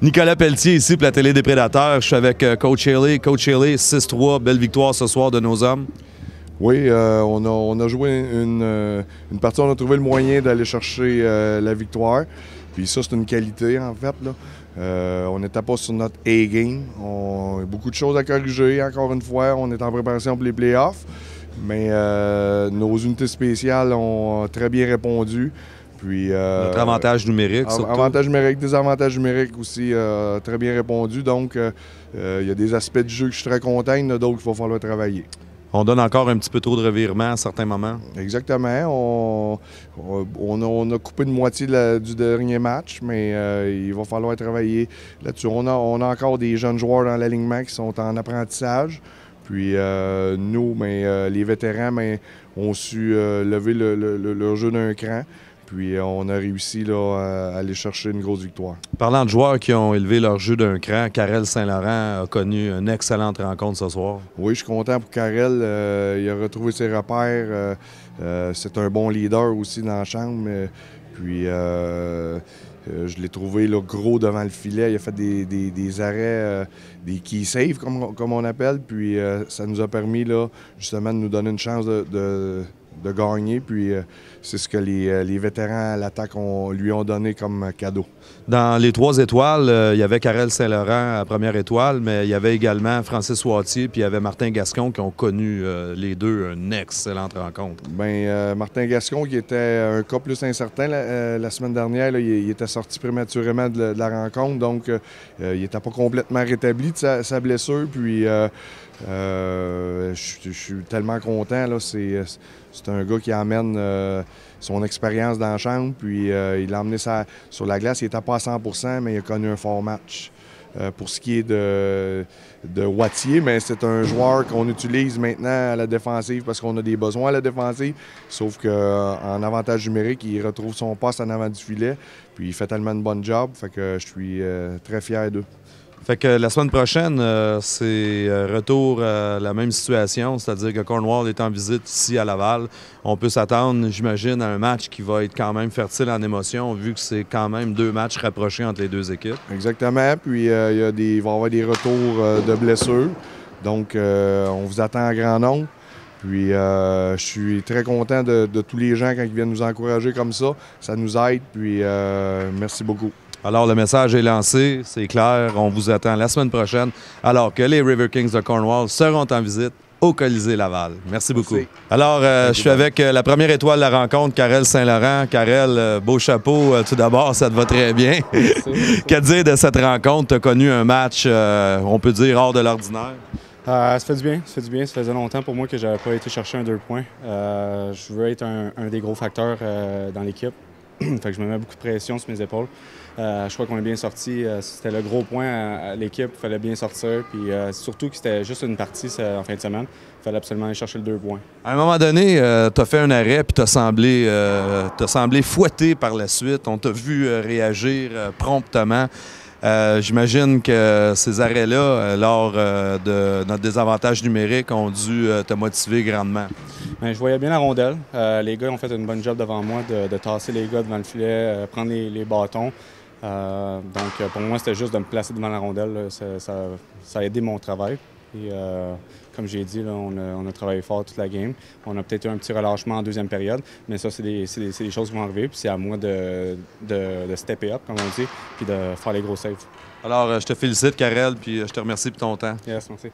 Nicolas Pelletier ici pour la télé des Prédateurs. Je suis avec Coach Haley. Coach Haley, 6-3, belle victoire ce soir de nos hommes. Oui, on a joué une partie, on a trouvé le moyen d'aller chercher la victoire. Puis ça, c'est une qualité en fait, là. On n'était pas sur notre A-game. On a beaucoup de choses à corriger, encore une fois. On est en préparation pour les playoffs. Mais nos unités spéciales ont très bien répondu. Puis, notre avantage numérique, surtout. Avantage numérique, désavantage numérique aussi, très bien répondu. Donc, il y a des aspects du jeu que je suis très content, il y en a d'autres qu'il va falloir travailler. On donne encore un petit peu trop de revirements à certains moments. Exactement. On a coupé une moitié du dernier match, mais il va falloir travailler là-dessus. On a encore des jeunes joueurs dans l'alignement qui sont en apprentissage. Puis nous, les vétérans, ont su lever leur jeu d'un cran. Puis on a réussi là, à aller chercher une grosse victoire. Parlant de joueurs qui ont élevé leur jeu d'un cran, Karel Saint-Laurent a connu une excellente rencontre ce soir. Oui, je suis content pour Karel. Il a retrouvé ses repères. C'est un bon leader aussi dans la chambre. Puis je l'ai trouvé là, gros devant le filet. Il a fait des arrêts, des key saves, comme on appelle. Puis ça nous a permis là, justement de nous donner une chance de gagner. Puis c'est ce que les vétérans à l'attaque lui ont donné comme cadeau. Dans les 3 étoiles, il y avait Karel Saint-Laurent à première étoile, mais il y avait également Francis Wattier puis il y avait Martin Gascon qui ont connu les deux une excellente rencontre. Martin Gascon qui était un cas plus incertain la semaine dernière, là, il était sorti prématurément de la rencontre, donc il n'était pas complètement rétabli de sa blessure. Puis je suis tellement content. C'est un gars qui amène son expérience dans la chambre, puis il l'a emmené sur la glace. Il n'était pas à 100%, mais il a connu un fort match. Pour ce qui est de Wattier, mais c'est un joueur qu'on utilise maintenant à la défensive parce qu'on a des besoins à la défensive, sauf qu'en avantage numérique, il retrouve son poste en avant du filet, puis il fait tellement une bonne job, fait que je suis très fier d'eux. Fait que la semaine prochaine, c'est retour à la même situation, c'est-à-dire que Cornwall est en visite ici à Laval. On peut s'attendre, j'imagine, à un match qui va être quand même fertile en émotion, vu que c'est quand même 2 matchs rapprochés entre les 2 équipes. Exactement, puis il va y avoir des retours de blessures, donc on vous attend en grand nombre. Puis je suis très content de tous les gens quand ils viennent nous encourager comme ça nous aide, puis merci beaucoup. Alors, le message est lancé, c'est clair. On vous attend la semaine prochaine, alors que les River Kings de Cornwall seront en visite au Colisée Laval. Merci beaucoup. Merci. Alors, je suis avec la première étoile de la rencontre, Karel Saint-Laurent. Karel, beau chapeau. Tout d'abord, ça te va très bien. Qu'à dire de cette rencontre? Tu as connu un match, on peut dire, hors de l'ordinaire. Ça fait du bien, ça faisait longtemps pour moi que je n'avais pas été chercher un 2 points. Je veux être un des gros facteurs dans l'équipe. Fait que je me mets beaucoup de pression sur mes épaules. Je crois qu'on est bien sorti. C'était le gros point à l'équipe. Il fallait bien sortir. Puis surtout que c'était juste une partie en fin de semaine. Il fallait absolument aller chercher le 2 points. À un moment donné, tu as fait un arrêt puis tu as semblé fouetté par la suite. On t'a vu réagir promptement. J'imagine que ces arrêts-là, lors de notre désavantage numérique, ont dû te motiver grandement. Bien, je voyais bien la rondelle. Les gars ont fait une bonne job devant moi de tasser les gars devant le filet, prendre les bâtons. Donc, pour moi, c'était juste de me placer devant la rondelle. Là. Ça a aidé mon travail. Et, comme j'ai dit, là, on a travaillé fort toute la game. On a peut-être eu un petit relâchement en deuxième période, mais ça, c'est des choses qui vont arriver. Puis c'est à moi de stepper up, comme on dit, puis de faire les gros saves. Alors, je te félicite, Karel, puis je te remercie pour ton temps. Yes, merci.